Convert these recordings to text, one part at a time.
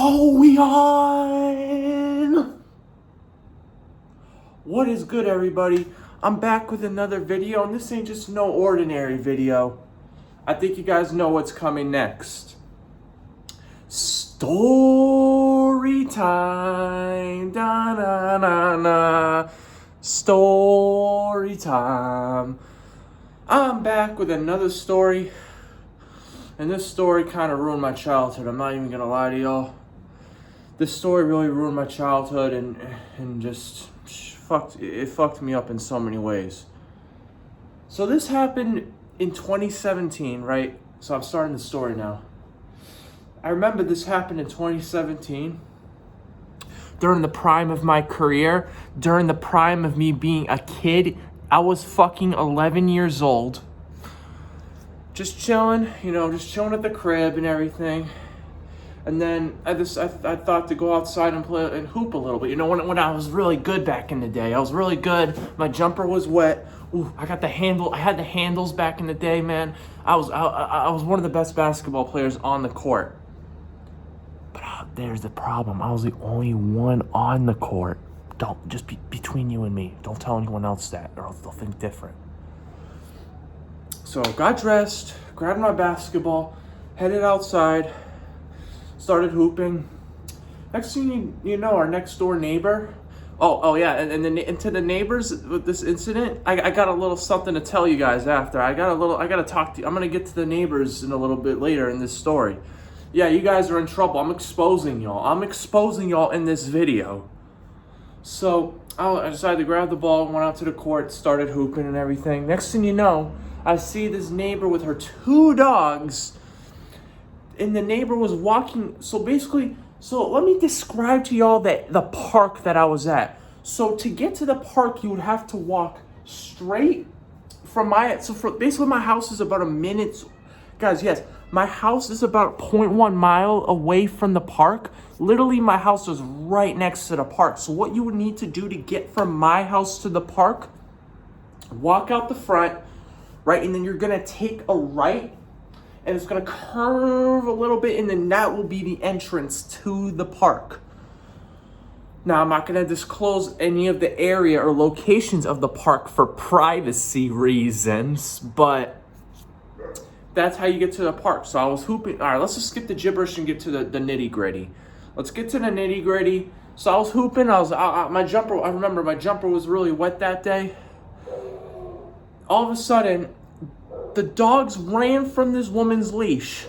Oh, we on! What is good, everybody? I'm back with another video, and this ain't just no ordinary video. I think you guys know what's coming next. Story time. Da-na-na-na. Story time. I'm back with another story. And this story kind of ruined my childhood. I'm not even gonna lie to y'all. This story really ruined my childhood and just fucked me up in so many ways. So this happened in 2017, right? So I'm starting the story now. I remember this happened in 2017. During the prime of my career, during the prime of me being a kid, I was fucking 11 years old. Just chilling, just chilling at the crib and everything. And then I thought to go outside and play and hoop a little bit. When I was really good back in the day. I was really good. My jumper was wet. Ooh, I had the handles back in the day, man. I was one of the best basketball players on the court. But there's the problem. I was the only one on the court. Between you and me. Don't tell anyone else that, or they'll think different. So got dressed, grabbed my basketball, headed outside, started hooping. Next thing you know, our next door neighbor. Oh yeah, and to the neighbors with this incident, I got a little something to tell you guys after. I gotta talk to you. I'm gonna get to the neighbors in a little bit later in this story. Yeah, you guys are in trouble. I'm exposing y'all in this video. So I decided to grab the ball, went out to the court, started hooping and everything. Next thing you know, I see this neighbor with her two dogs, and the neighbor was walking. So let me describe to y'all the park that I was at. So to get to the park, you would have to walk straight from basically my house is about a minute. Guys, yes, my house is about 0.1 mile away from the park. Literally, my house is right next to the park. So what you would need to do to get from my house to the park, walk out the front, right, and then you're gonna take a right, and it's gonna curve a little bit, and then that will be the entrance to the park. Now, I'm not gonna disclose any of the area or locations of the park for privacy reasons, but that's how you get to the park. So I was hooping. All right, let's just skip the gibberish and get to the nitty gritty. Let's get to the nitty gritty. So I was hooping. My jumper. I remember my jumper was really wet that day. All of a sudden, the dogs ran from this woman's leash.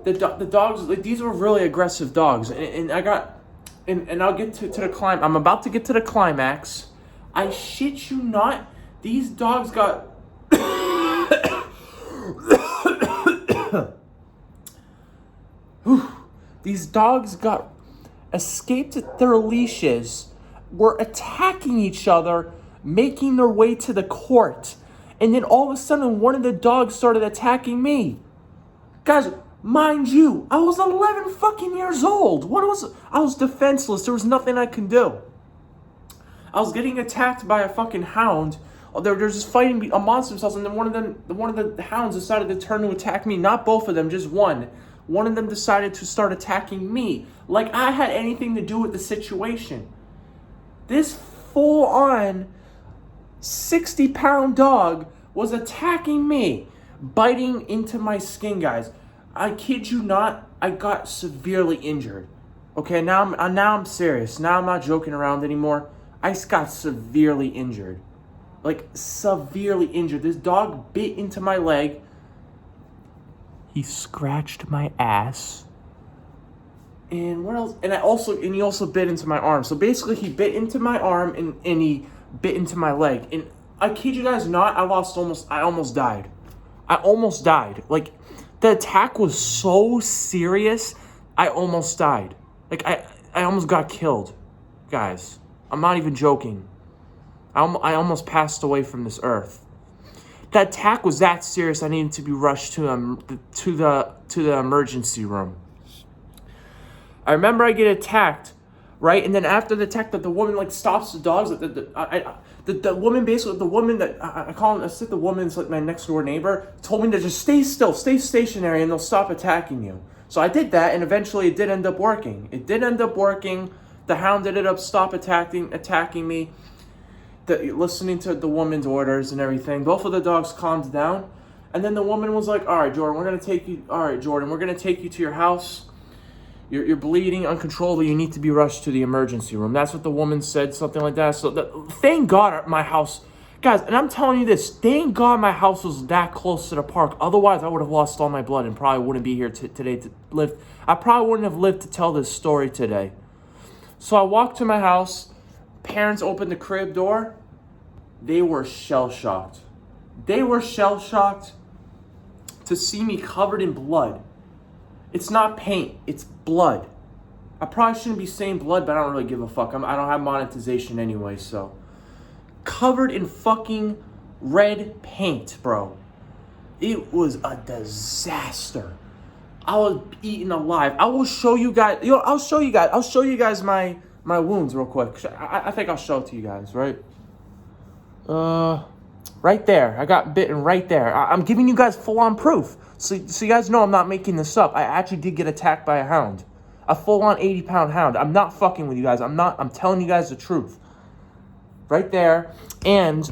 The dogs, these were really aggressive dogs, and I'll get to the climb. I'm about to get to the climax. I shit you not, these dogs got these dogs got escaped their leashes, were attacking each other, making their way to the court. And then all of a sudden, one of the dogs started attacking me. Guys, mind you, I was 11 fucking years old. I was defenseless. There was nothing I could do. I was getting attacked by a fucking hound. They're just fighting amongst themselves, and then one of the hounds decided to turn to attack me. Not both of them, just one. One of them decided to start attacking me, like I had anything to do with the situation. This full-on 60-pound dog was attacking me, biting into my skin, guys. I kid you not, I got severely injured. Okay, now I'm serious. Now I'm not joking around anymore. I got severely injured. Like, severely injured. This dog bit into my leg. He scratched my ass. And what else? And he also bit into my arm. So basically, he bit into my arm and he bit into my leg. And I kid you guys not, I almost died. I almost died. Like, the attack was so serious, I almost died. Like, I almost got killed. Guys, I'm not even joking. I almost passed away from this earth. The attack was that serious, I needed to be rushed to the emergency room. I remember I get attacked, right? And then after the attack, the woman stops the dogs. The woman basically, the woman that I said the woman's like my next door neighbor, told me to just stay still, stay stationary, and they'll stop attacking you. So I did that, and eventually it did end up working. It did end up working. The hound ended up attacking me, listening to the woman's orders and everything. Both of the dogs calmed down. And then the woman was like, all right, Jordan, we're going to take you to your house. You're bleeding uncontrollably. You need to be rushed to the emergency room. That's what the woman said, something like that. So thank God my house, guys, and I'm telling you this, thank God my house was that close to the park. Otherwise, I would have lost all my blood and probably wouldn't be here today to live. I probably wouldn't have lived to tell this story today. So I walked to my house. Parents opened the crib door. They were shell-shocked. They were shell-shocked to see me covered in blood. It's not paint, it's blood. I probably shouldn't be saying blood, but I don't really give a fuck. I don't have monetization anyway, so. Covered in fucking red paint, bro. It was a disaster. I was eaten alive. I will show you guys, I'll show you guys my wounds real quick. I think I'll show it to you guys, right? Right there. I got bitten right there. I'm giving you guys full-on proof. So you guys know I'm not making this up. I actually did get attacked by a hound. A full-on 80-pound hound. I'm not fucking with you guys. I'm telling you guys the truth. Right there. And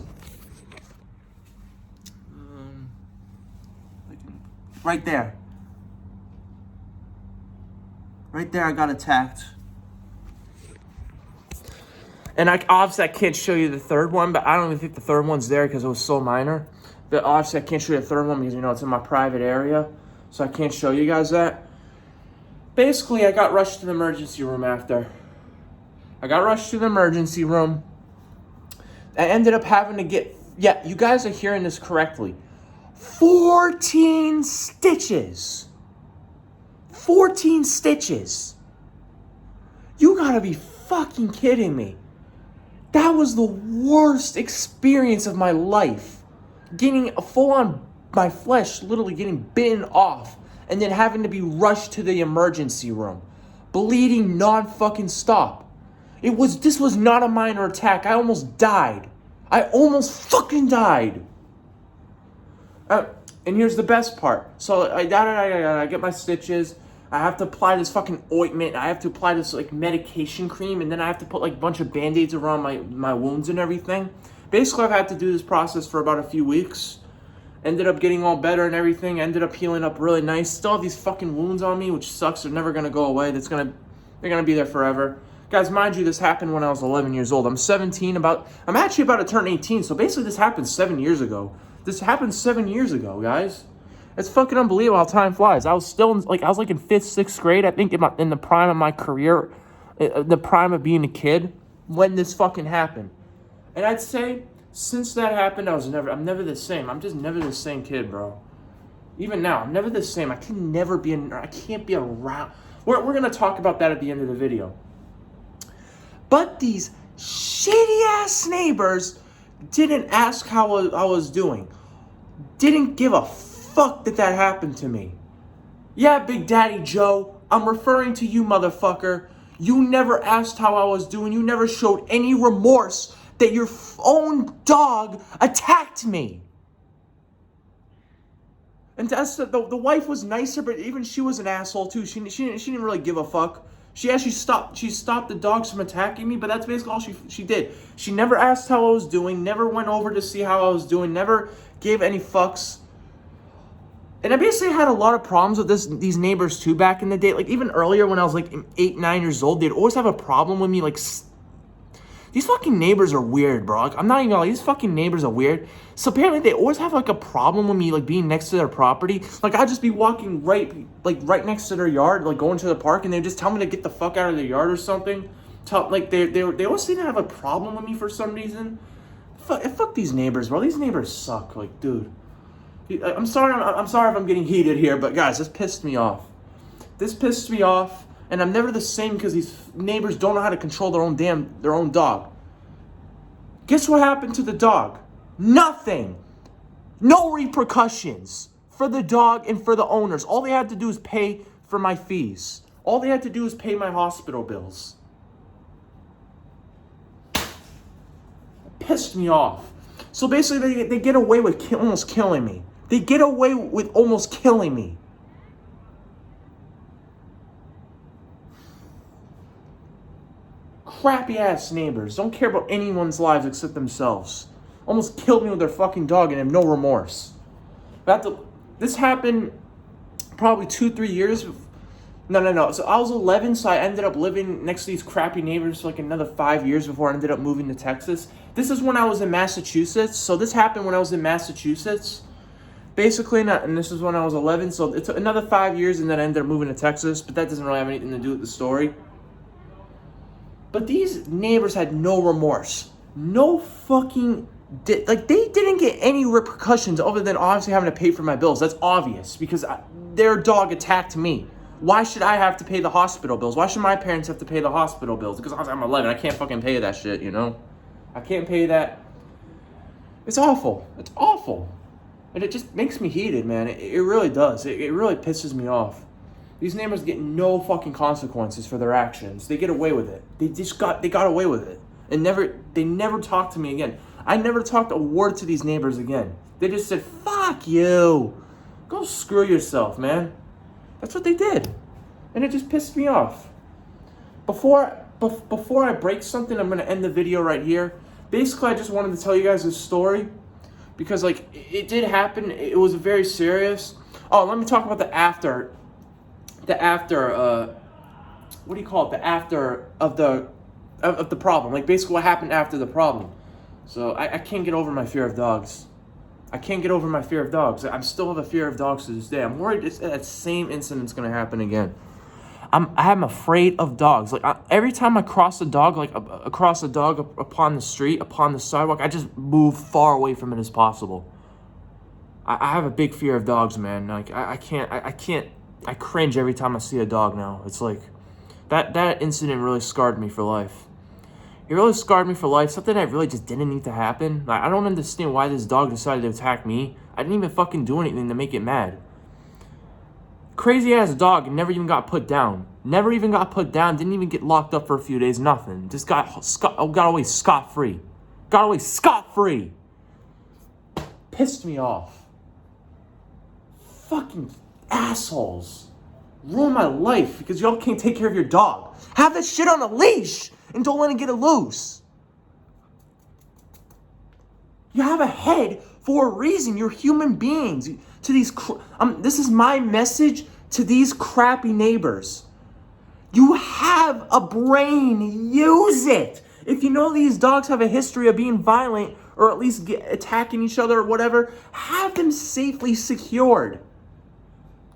right there. Right there I got attacked. And obviously I can't show you the third one, but I don't even think the third one's there because it was so minor. But obviously I can't show you the third one because, it's in my private area. So I can't show you guys that. Basically, I got rushed to the emergency room after. I got rushed to the emergency room. I ended up having to get, you guys are hearing this correctly, 14 stitches. 14 stitches. You gotta be fucking kidding me. That was the worst experience of my life. Getting a full-on, my flesh literally getting bitten off and then having to be rushed to the emergency room. Bleeding non-fucking stop. This was not a minor attack. I almost died. I almost fucking died. And here's the best part. So I get my stitches. I have to apply this fucking ointment. I have to apply this medication cream, and then I have to put a bunch of band-aids around my wounds and everything. Basically, I've had to do this process for about a few weeks. Ended up getting all better and everything. Ended up healing up really nice. Still have these fucking wounds on me, which sucks. They're never gonna go away. They're gonna be there forever. Guys, mind you, this happened when I was 11 years old. I'm 17. I'm actually about to turn 18. So basically, this happened 7 years ago. This happened 7 years ago, guys. It's fucking unbelievable how time flies. I was still in, I was in 5th, 6th grade. I think in the prime of my career, the prime of being a kid, when this fucking happened. And I'd say, since that happened, I'm never the same. I'm just never the same kid, bro. Even now, I'm never the same. I can't be around. We're going to talk about that at the end of the video. But these shitty-ass neighbors didn't ask how I was doing. Didn't give a fuck that happened to me. Yeah, Big Daddy Joe, I'm referring to you, motherfucker. You never asked how I was doing. You never showed any remorse that your own dog attacked me. And the wife was nicer, but even she was an asshole too. She didn't really give a fuck. She actually stopped the dogs from attacking me, but that's basically all she did. She never asked how I was doing, never went over to see how I was doing, never gave any fucks. And I basically had a lot of problems with these neighbors too back in the day. Even earlier when I was 8, 9 years old, they'd always have a problem with me. These fucking neighbors are weird, bro. I'm not even gonna lie, these fucking neighbors are weird. So apparently they always have a problem with me being next to their property. I'd just be walking right next to their yard, going to the park, and they'd just tell me to get the fuck out of their yard or something. They always seem to have a problem with me for some reason. Fuck these neighbors, bro. These neighbors suck. Dude. I'm sorry if I'm getting heated here, but guys, this pissed me off. And I'm never the same because these neighbors don't know how to control their own dog. Guess what happened to the dog? Nothing. No repercussions for the dog and for the owners. All they had to do is pay for my fees. All they had to do is pay my hospital bills. It pissed me off. So basically, they get away with almost killing me. They get away with almost killing me. Crappy ass neighbors. Don't care about anyone's lives except themselves. Almost killed me with their fucking dog and have no remorse. This happened probably 2-3 years. No. So I was 11, so I ended up living next to these crappy neighbors for like another 5 years before I ended up moving to Texas. This is when I was in Massachusetts. So this happened when I was in Massachusetts. Basically, and this is when I was 11. So it took another 5 years, and then I ended up moving to Texas. But that doesn't really have anything to do with the story. But these neighbors had no remorse. No fucking... they didn't get any repercussions other than obviously having to pay for my bills. That's obvious because their dog attacked me. Why should I have to pay the hospital bills? Why should my parents have to pay the hospital bills? Because I'm 11. I can't fucking pay that shit, you know? I can't pay that. It's awful. It's awful. And it just makes me heated, man. It really does. It really pisses me off. These neighbors get no fucking consequences for their actions. They get away with it. They got away with it. And they never talked to me again. I never talked a word to these neighbors again. They just said, fuck you. Go screw yourself, man. That's what they did. And it just pissed me off. Before I break something, I'm going to end the video right here. Basically, I just wanted to tell you guys this story. Because, like, it did happen. It was very serious. Oh, let me talk about the after, what do you call it? The after of the problem. Like, basically what happened after the problem. So, I can't get over my fear of dogs. I can't get over my fear of dogs. I still have a fear of dogs to this day. I'm worried that same incident's going to happen again. I'm afraid of dogs. Like, every time I cross a dog, upon the street, upon the sidewalk, I just move far away from it as possible. I have a big fear of dogs, man. Like, I cringe every time I see a dog now. It's like, that incident really scarred me for life. It really scarred me for life. Something that really just didn't need to happen. Like, I don't understand why this dog decided to attack me. I didn't even fucking do anything to make it mad. Crazy ass dog and never even got put down. Never even got put down. Didn't even get locked up for a few days. Nothing. Just got away scot-free. Got away scot-free. Pissed me off. Fucking assholes. Ruin my life because y'all can't take care of your dog. Have that shit on a leash and don't let it get loose. You have a head for a reason. You're human beings. To these, this is my message to these crappy neighbors. You have a brain. Use it. If you know these dogs have a history of being violent or at least attacking each other or whatever, have them safely secured.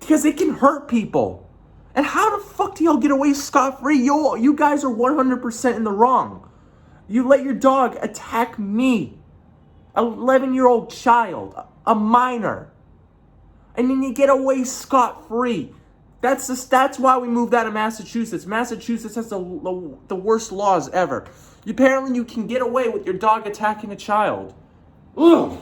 Because it can hurt people. And how the fuck do y'all get away scot-free? You guys are 100% in the wrong. You let your dog attack me, an 11-year-old child, a minor, and then you get away scot-free. That's why we moved out of Massachusetts. Massachusetts has the worst laws ever. Apparently you can get away with your dog attacking a child. Ugh.